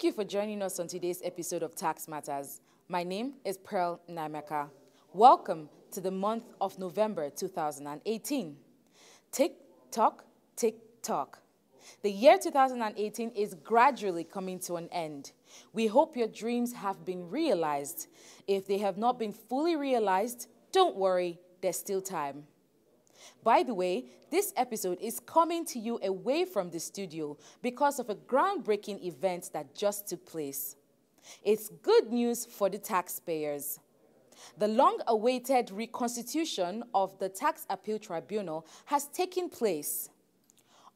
you for joining us on today's episode of Tax Matters. My name is Pearl Naimaka. Welcome to the month of November 2018. Tick tock, tick tock. The year 2018 is gradually coming to an end. We hope your dreams have been realized. If they have not been fully realized, don't worry, there's still time. By the way, this episode is coming to you away from the studio because of a groundbreaking event that just took place. It's good news for the taxpayers. The long-awaited reconstitution of the Tax Appeal Tribunal has taken place.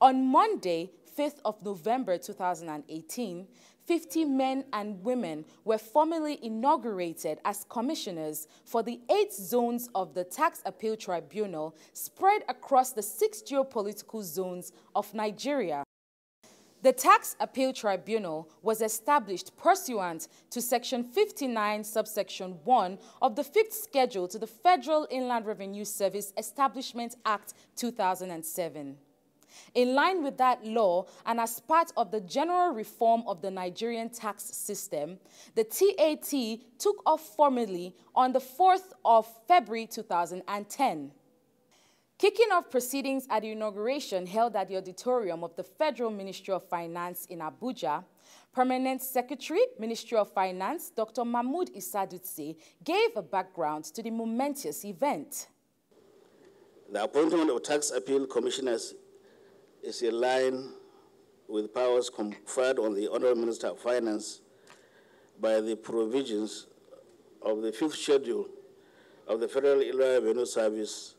On Monday, 5th of November 2018, 50 men and women were formally inaugurated as commissioners for the 8 zones of the Tax Appeal Tribunal spread across the 6 geopolitical zones of Nigeria. The Tax Appeal Tribunal was established pursuant to Section 59, subsection 1 of the 5th Schedule to the Federal Inland Revenue Service Establishment Act 2007. In line with that law, and as part of the general reform of the Nigerian tax system, the TAT took off formally on the 4th of February 2010. Kicking off proceedings at the inauguration held at the auditorium of the Federal Ministry of Finance in Abuja, Permanent Secretary, Ministry of Finance, Dr. Mahmood Isadutse, gave a background to the momentous event. The appointment of tax appeal commissioners is in line with powers conferred on the Honorable Minister of Finance by the provisions of the 5th Schedule of the Federal Inland Revenue Service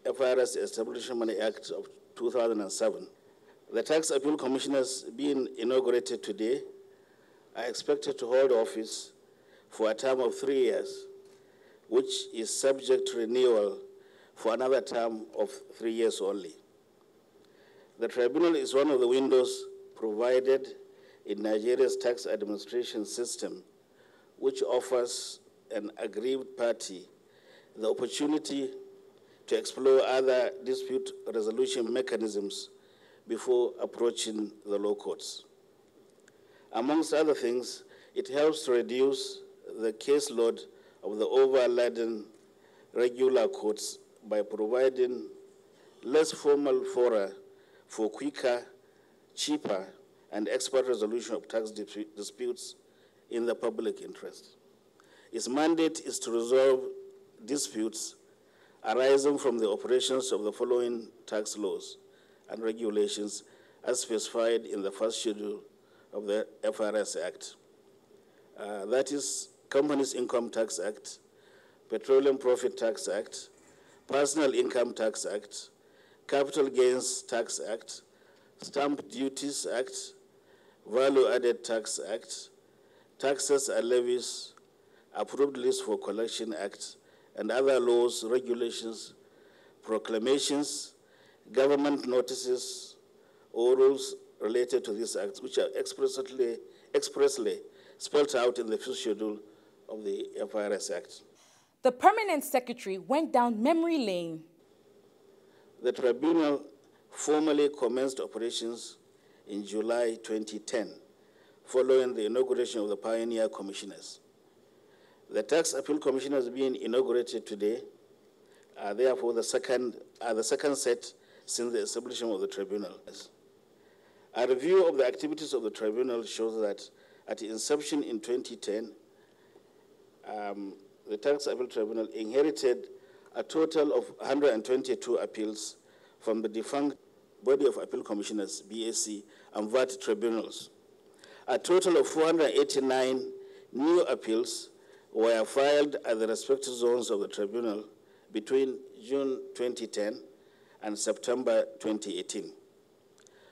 FRS Establishment Act of 2007. The Tax Appeal Commissioners being inaugurated today are expected to hold office for a term of 3 years, which is subject to renewal for another term of 3 years only. The tribunal is one of the windows provided in Nigeria's tax administration system, which offers an aggrieved party the opportunity to explore other dispute resolution mechanisms before approaching the law courts. Amongst other things, it helps to reduce the caseload of the overladen regular courts by providing less formal fora for quicker, cheaper, and expert resolution of tax disputes in the public interest. Its mandate is to resolve disputes arising from the operations of the following tax laws and regulations as specified in the 1st Schedule of the FRS Act. That is Companies Income Tax Act, Petroleum Profit Tax Act, Personal Income Tax Act, Capital Gains Tax Act, Stamp Duties Act, Value Added Tax Act, Taxes and Levies, Approved List for Collection Act, and other laws, regulations, proclamations, government notices, or rules related to these acts, which are expressly spelled out in the 5th Schedule of the FRS Act. The Permanent Secretary went down memory lane. The tribunal formally commenced operations in July 2010, following the inauguration of the pioneer commissioners. The tax appeal commissioners being inaugurated today are therefore the second set since the establishment of the tribunal. A review of the activities of the tribunal shows that at the inception in 2010, the tax appeal tribunal inherited a total of 122 appeals from the defunct Body of Appeal Commissioners, BAC, and VAT tribunals. A total of 489 new appeals were filed at the respective zones of the tribunal between June 2010 and September 2018.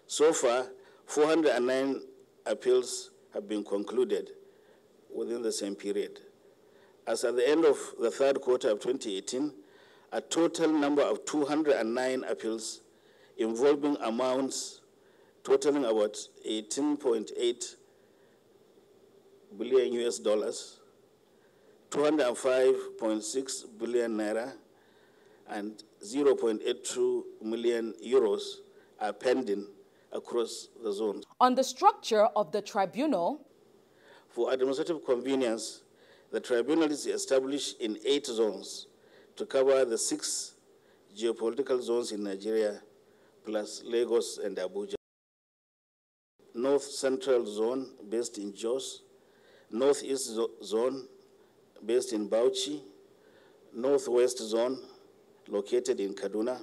So far, 409 appeals have been concluded within the same period. As at the end of the 3rd quarter of 2018, a total number of 209 appeals involving amounts totaling about 18.8 billion US dollars, 205.6 billion naira, and 0.82 million euros are pending across the zones. On the structure of the tribunal, for administrative convenience, the tribunal is established in 8 zones to cover the 6 geopolitical zones in Nigeria, plus Lagos and Abuja. North Central Zone, based in Jos. Northeast Zone, based in Bauchi. Northwest Zone, located in Kaduna.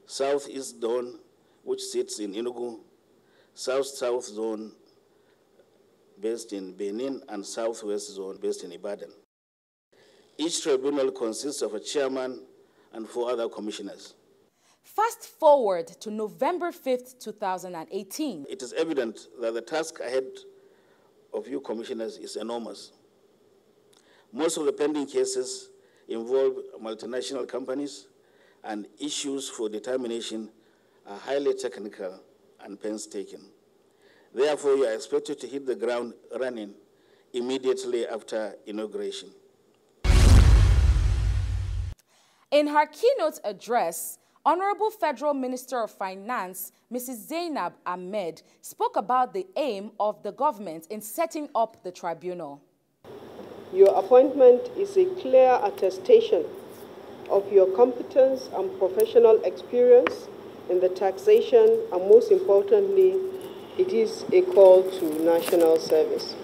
Southeast Zone, which sits in Enugu. South-South Zone, based in Benin, and Southwest Zone, based in Ibadan. Each tribunal consists of a chairman and 4 other commissioners. Fast forward to November 5th, 2018. It is evident that the task ahead of you commissioners is enormous. Most of the pending cases involve multinational companies, and issues for determination are highly technical and painstaking. Therefore, you are expected to hit the ground running immediately after inauguration. In her keynote address, Honorable Federal Minister of Finance, Mrs. Zainab Ahmed, spoke about the aim of the government in setting up the tribunal. Your appointment is a clear attestation of your competence and professional experience in the taxation, and most importantly, it is a call to national service.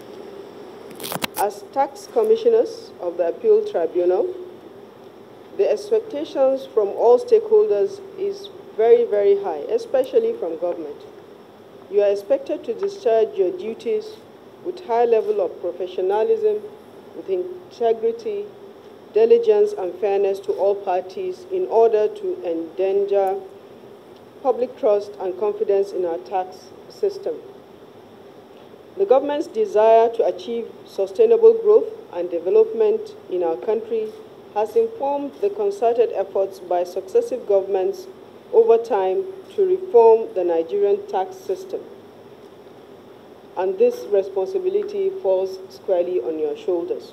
As tax commissioners of the Appeal Tribunal, the expectations from all stakeholders is very, very high, especially from government. You are expected to discharge your duties with high level of professionalism, with integrity, diligence, and fairness to all parties in order to endanger public trust and confidence in our tax system. The government's desire to achieve sustainable growth and development in our country has informed the concerted efforts by successive governments over time to reform the Nigerian tax system. And this responsibility falls squarely on your shoulders.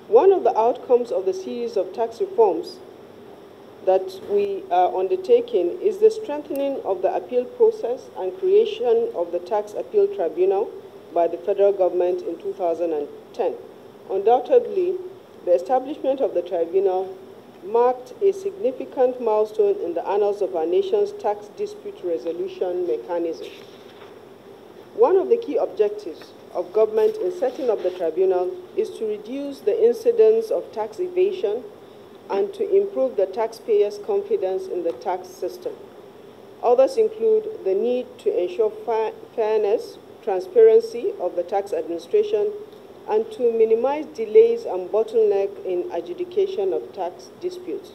One of the outcomes of the series of tax reforms that we are undertaking is the strengthening of the appeal process and creation of the Tax Appeal Tribunal by the federal government in 2010. Undoubtedly, the establishment of the tribunal marked a significant milestone in the annals of our nation's tax dispute resolution mechanism. One of the key objectives of government in setting up the tribunal is to reduce the incidence of tax evasion and to improve the taxpayers' confidence in the tax system. Others include the need to ensure fairness, transparency of the tax administration, and to minimize delays and bottleneck in adjudication of tax disputes.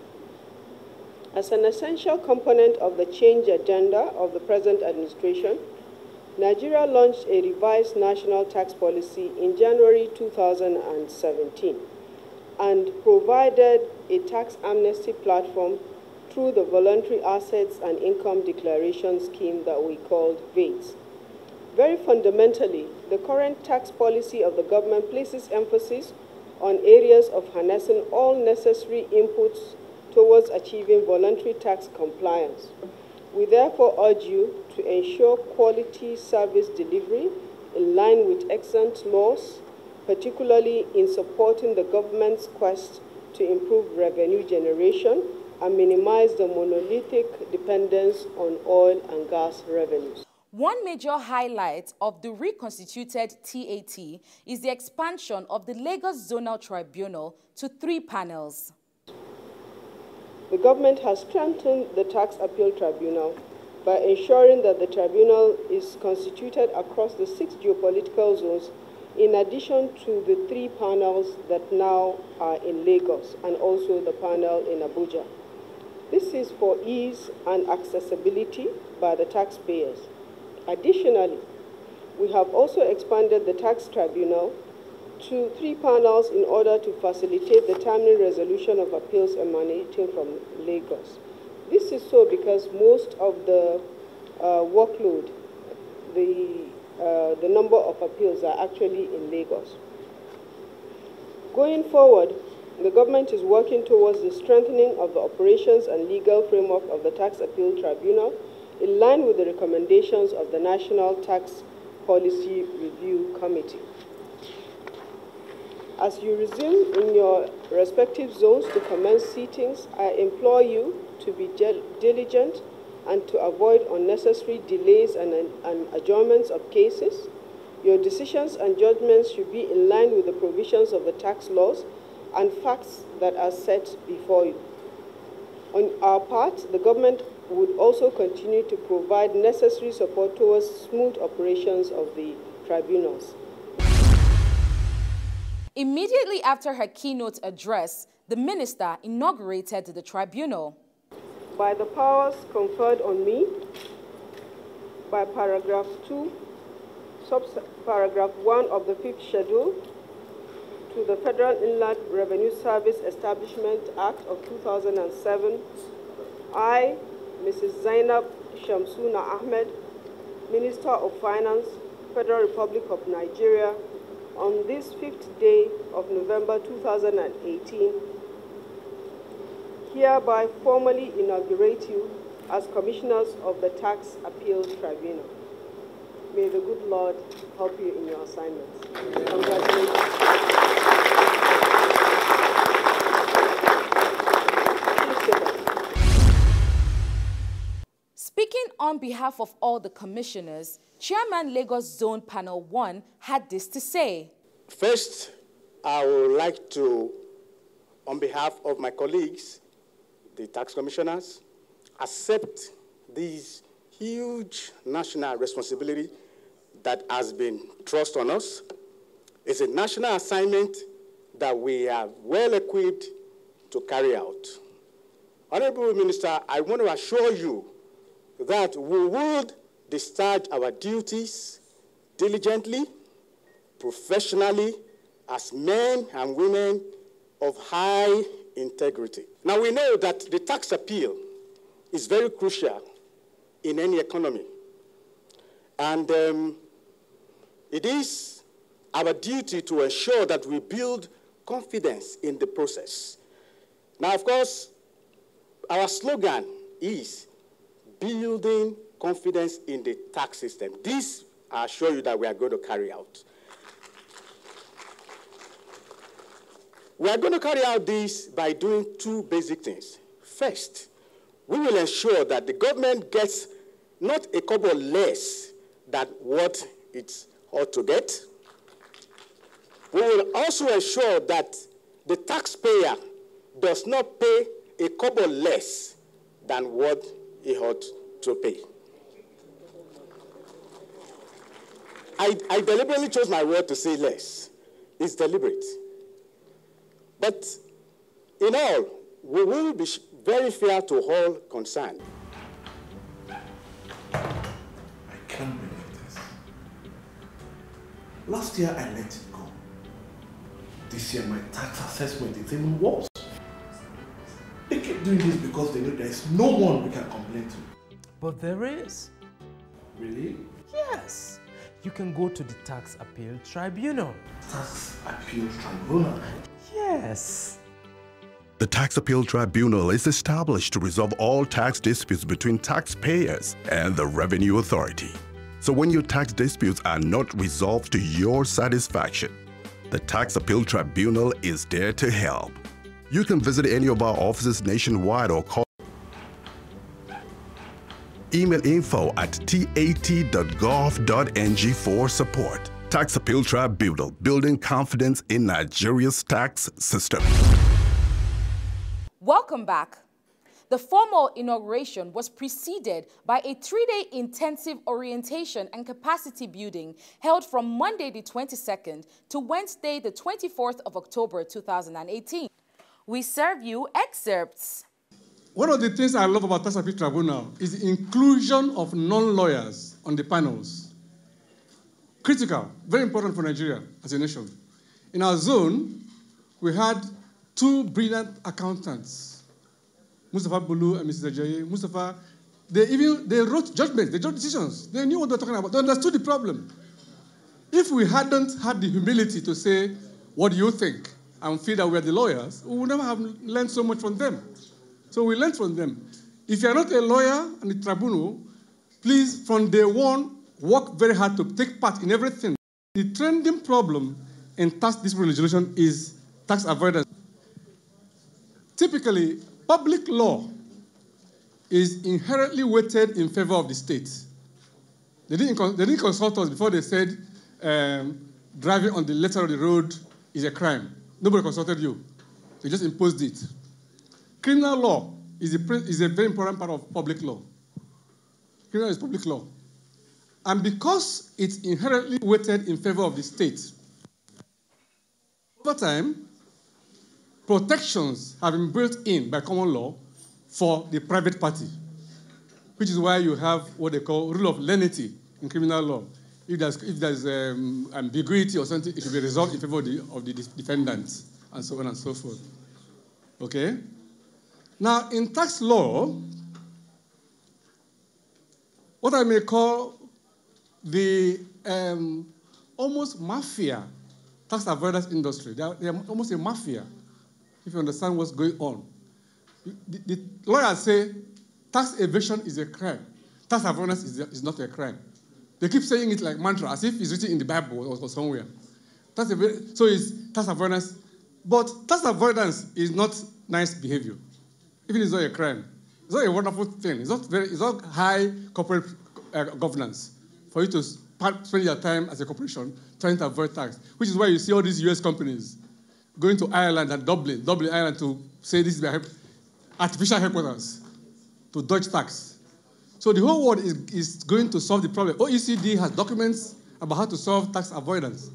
As an essential component of the change agenda of the present administration, Nigeria launched a revised national tax policy in January 2017 and provided a tax amnesty platform through the Voluntary Assets and Income Declaration Scheme that we called VATES. Very fundamentally, the current tax policy of the government places emphasis on areas of harnessing all necessary inputs towards achieving voluntary tax compliance. We therefore urge you to ensure quality service delivery in line with excellent laws, particularly in supporting the government's quest to improve revenue generation and minimize the monolithic dependence on oil and gas revenues. One major highlight of the reconstituted TAT is the expansion of the Lagos Zonal Tribunal to 3 panels. The government has strengthened the Tax Appeal Tribunal by ensuring that the tribunal is constituted across the 6 geopolitical zones, in addition to the 3 panels that now are in Lagos and also the panel in Abuja. This is for ease and accessibility by the taxpayers. Additionally, we have also expanded the tax tribunal to 3 panels in order to facilitate the timely resolution of appeals emanating from Lagos. This is so because most of the workload, the number of appeals are actually in Lagos. Going forward, the government is working towards the strengthening of the operations and legal framework of the Tax Appeal Tribunal in line with the recommendations of the National Tax Policy Review Committee. As you resume in your respective zones to commence sittings, I implore you to be diligent and to avoid unnecessary delays and adjournments of cases. Your decisions and judgments should be in line with the provisions of the tax laws and facts that are set before you. On our part, the government would also continue to provide necessary support towards smooth operations of the tribunals. Immediately after her keynote address, the minister inaugurated the tribunal. By the powers conferred on me by paragraph 2, subparagraph 1 of the 5th schedule to the Federal Inland Revenue Service Establishment Act of 2007, I, Mrs. Zainab Shamsuna Ahmed, Minister of Finance, Federal Republic of Nigeria, on this 5th day of November 2018, hereby formally inaugurate you as Commissioners of the Tax Appeals Tribunal. May the good Lord help you in your assignments. Congratulations. Speaking on behalf of all the commissioners, Chairman Lagos Zone Panel 1 had this to say. First, I would like to, on behalf of my colleagues, the tax commissioners, accept this huge national responsibility that has been thrust on us. It's a national assignment that we are well equipped to carry out. Honorable Minister, I want to assure you that we would discharge our duties diligently, professionally, as men and women of high integrity. Now, we know that the tax appeal is very crucial in any economy. And it is our duty to ensure that we build confidence in the process. Now, of course, our slogan is building confidence in the tax system. This, I assure you that we are going to carry out. We are going to carry out this by doing two basic things. First, we will ensure that the government gets not a couple less than what it ought to get. We will also ensure that the taxpayer does not pay a couple less than what he ought to pay. I deliberately chose my word to say less. It's deliberate. But in all, we will be very fair to all concerned. I can't believe this. Last year, I let it go. This year, my tax assessment is even worse. They keep doing this because they know there's no one we can complain to. But there is. Really? Yes. You can go to the Tax Appeal Tribunal. Tax Appeal Tribunal? Yes. The Tax Appeal Tribunal is established to resolve all tax disputes between taxpayers and the Revenue Authority. So when your tax disputes are not resolved to your satisfaction, the Tax Appeal Tribunal is there to help. You can visit any of our offices nationwide or call email info@tat.gov.ng for support. Tax Appeal Tribunal, building confidence in Nigeria's tax system. Welcome back. The formal inauguration was preceded by a 3-day intensive orientation and capacity building held from Monday the 22nd to Wednesday the 24th of October 2018. We serve you excerpts. One of the things I love about Tax Appeal Tribunal is the inclusion of non-lawyers on the panels. Critical, very important for Nigeria as a nation. In our zone, we had 2 brilliant accountants, Mustafa Bulu and Mrs. Ajayi. Mustafa, they wrote judgments, they wrote decisions. They knew what they were talking about. They understood the problem. If we hadn't had the humility to say, what do you think? And feel that we're the lawyers, we would never have learned so much from them. So we learned from them. If you're not a lawyer and the tribunal, please, from day one, work very hard to take part in everything. The trending problem in tax dispute resolution is tax avoidance. Typically, public law is inherently weighted in favor of the state. They didn't consult us before they said driving on the left side of the road is a crime. Nobody consulted you. They just imposed it. Criminal law is a very important part of public law. Criminal is public law. And because it's inherently weighted in favor of the state, over time, protections have been built in by common law for the private party, which is why you have what they call rule of lenity in criminal law. If there's ambiguity or something, it should be resolved in favor of the defendants, and so on and so forth. Okay? Now, in tax law, what I may call the almost mafia tax avoidance industry, they are almost a mafia, if you understand what's going on. The lawyers say tax evasion is a crime. Tax avoidance is not a crime. They keep saying it like mantra, as if it's written in the Bible or somewhere. So it's tax avoidance. But tax avoidance is not nice behavior. Even it's not a crime. It's not a wonderful thing. It's not high corporate governance for you to spend your time as a corporation trying to avoid tax, which is why you see all these US companies going to Ireland and Dublin, Ireland, to say this is their artificial headquarters to dodge tax. So the whole world is going to solve the problem. OECD has documents about how to solve tax avoidance.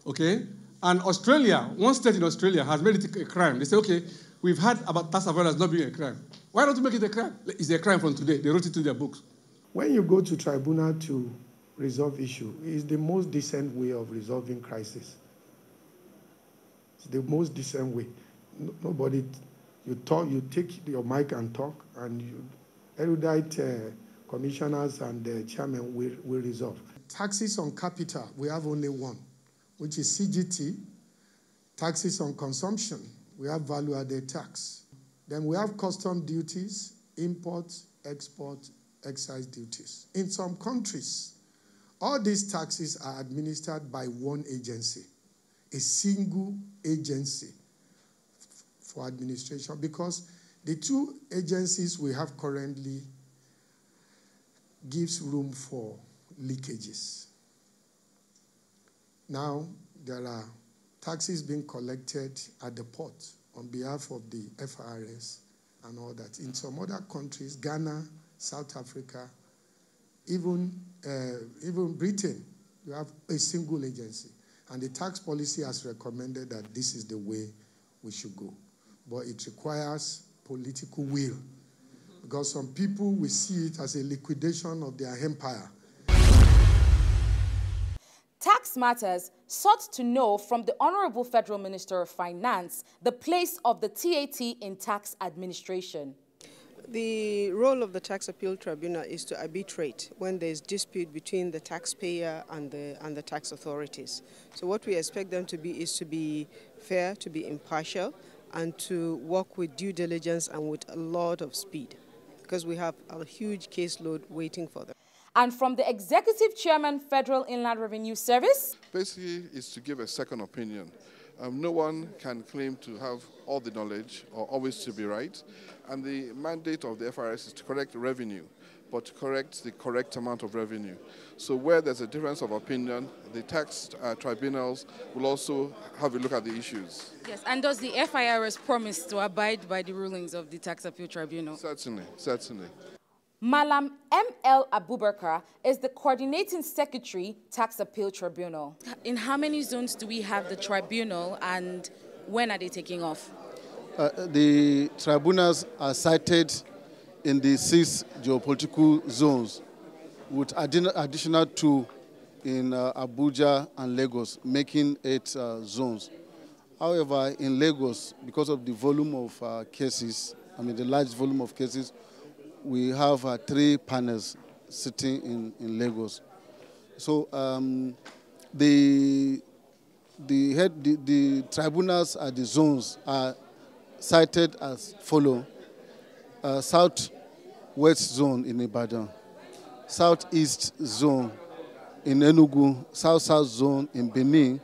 Okay? And Australia, one state in Australia has made it a crime. They say, okay, we've heard about tax avoidance not being a crime. Why don't you make it a crime? It's a crime from today. They wrote it in their books. When you go to tribunal to resolve issue, it's the most decent way of resolving crisis. It's the most decent way. Nobody, you talk, you take your mic and talk, and you erudite commissioners and chairman will resolve. Taxes on capital, we have only one, which is CGT. Taxes on consumption, we have value-added tax. Then we have custom duties, import, export, excise duties. In some countries, all these taxes are administered by one agency, a single agency for administration, because the two agencies we have currently gives room for leakages. Now, there are taxes being collected at the port on behalf of the FRS and all that. In some other countries, Ghana, South Africa, even Britain, you have a single agency. And the tax policy has recommended that this is the way we should go. But it requires political will, because some people will see it as a liquidation of their empire. Tax Matters sought to know from the Honorable Federal Minister of Finance the place of the TAT in tax administration. The role of the Tax Appeal Tribunal is to arbitrate when there is dispute between the taxpayer and the tax authorities. So what we expect them to be is to be fair, to be impartial, and to work with due diligence and with a lot of speed, because we have a huge caseload waiting for them. And from the Executive Chairman, Federal Inland Revenue Service? Basically, is to give a second opinion. No one can claim to have all the knowledge or always to be right. And the mandate of the FRS is to correct revenue, but to correct the correct amount of revenue. So where there's a difference of opinion, the tax tribunals will also have a look at the issues. Yes, and does the FIRS promise to abide by the rulings of the Tax Appeal Tribunal? Certainly, certainly. Malam M.L. Abubakar is the Coordinating Secretary, Tax Appeal Tribunal. In how many zones do we have the tribunal, and when are they taking off? The tribunals are cited in the 6 geopolitical zones, with additional 2 in Abuja and Lagos, making 8 zones. However, in Lagos, because of the volume of cases, the large volume of cases, we have 3 panels sitting in Lagos. So the tribunals at the zones are cited as follow: South West Zone in Ibadan, Southeast Zone in Enugu, South-South Zone in Benin,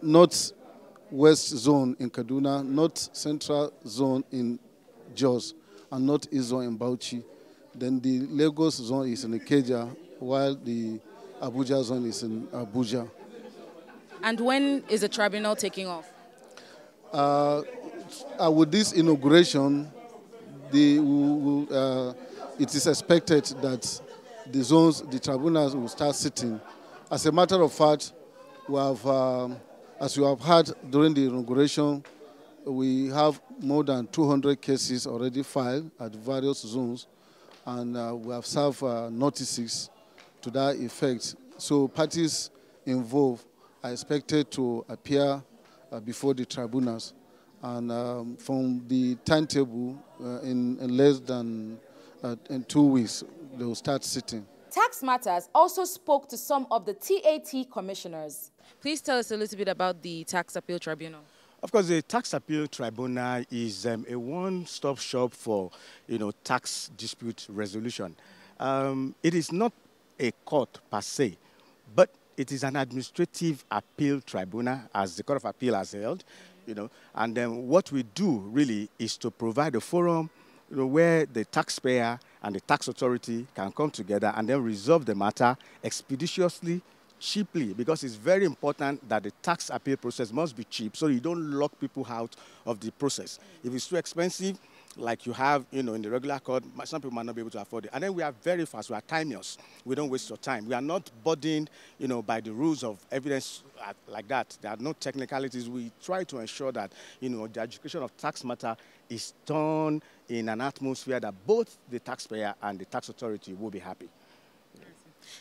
North-West Zone in Kaduna, North-Central Zone in Jos, and North-East Zone in Bauchi. Then the Lagos Zone is in Ikeja, while the Abuja Zone is in Abuja. And when is the tribunal taking off? With this inauguration, it is expected that the tribunals will start sitting. As a matter of fact, we have, as you have heard during the inauguration, we have more than 200 cases already filed at various zones, and we have served notices to that effect. So parties involved are expected to appear before the tribunals. And from the timetable, in less than in 2 weeks, they will start sitting. Tax Matters also spoke to some of the TAT commissioners. Please tell us a little bit about the Tax Appeal Tribunal. Of course, the Tax Appeal Tribunal is a one-stop shop for, tax dispute resolution. It is not a court per se, but it is an administrative appeal tribunal, as the Court of Appeal has held. And then what we do really is to provide a forum where the taxpayer and the tax authority can come together and then resolve the matter expeditiously, cheaply, because it's very important that the tax appeal process must be cheap so you don't lock people out of the process. If it's too expensive, like you have, in the regular court, some people might not be able to afford it. And then we are very fast. We are timeous. We don't waste your time. We are not burdened, by the rules of evidence like that. There are no technicalities. We try to ensure that, the education of tax matter is done in an atmosphere that both the taxpayer and the tax authority will be happy.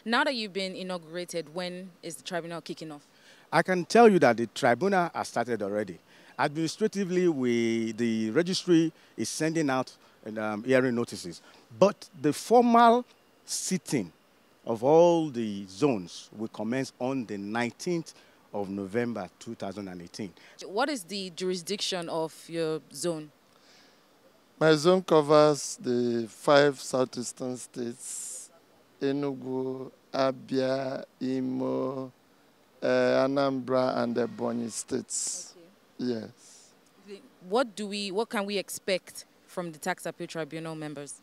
Now that you've been inaugurated, when is the tribunal kicking off? I can tell you that the tribunal has started already. Administratively, the registry is sending out hearing notices. But the formal sitting of all the zones will commence on the 19th of November 2018. What is the jurisdiction of your zone? My zone covers the 5 southeastern states: Enugu, Abia, Imo, Anambra, and the Ebonyi states. Okay. Yes. What can we expect from the Tax Appeal Tribunal members?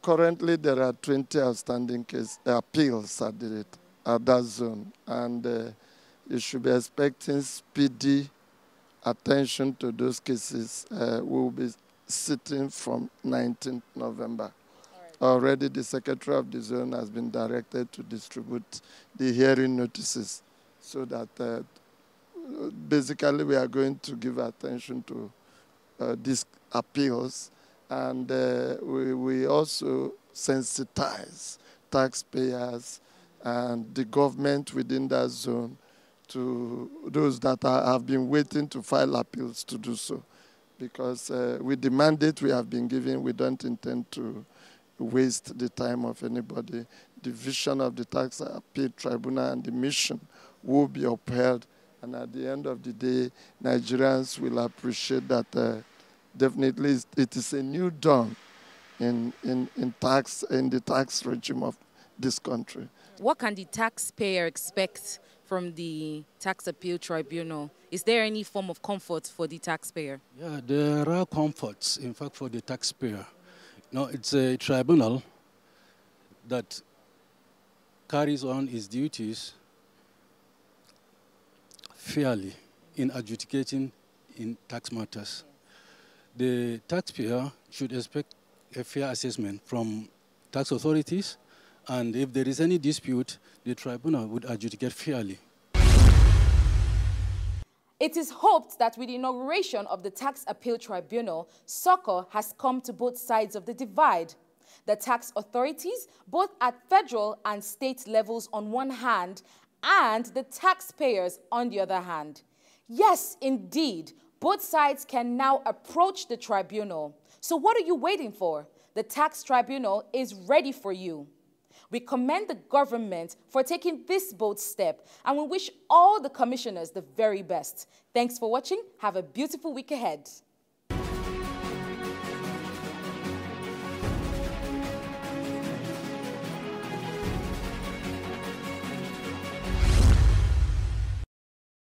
Currently, there are 20 outstanding appeals at that zone, and you should be expecting speedy attention to those cases. We will be sitting from 19th November. Right. Already, the Secretary of the zone has been directed to distribute the hearing notices so that basically we are going to give attention to these appeals, and we also sensitize taxpayers and the government within that zone to those that have been waiting to file appeals to do so. Because with the mandate we have been given, we don't intend to waste the time of anybody. The vision of the Tax Appeal Tribunal and the mission will be upheld. And at the end of the day, Nigerians will appreciate that definitely it is a new dawn in the tax regime of this country. What can the taxpayer expect from the Tax Appeal Tribunal? Is there any form of comfort for the taxpayer? Yeah, there are comforts, in fact, for the taxpayer. It's a tribunal that carries on its duties fairly in adjudicating in tax matters. The taxpayer should expect a fair assessment from tax authorities, and if there is any dispute, the tribunal would adjudicate fairly. It is hoped that with the inauguration of the Tax Appeal Tribunal, succor has come to both sides of the divide. The tax authorities, both at federal and state levels on one hand, and the taxpayers on the other hand. Yes, indeed, both sides can now approach the tribunal. So what are you waiting for? The Tax Tribunal is ready for you. We commend the government for taking this bold step, and we wish all the commissioners the very best. Thanks for watching. Have a beautiful week ahead.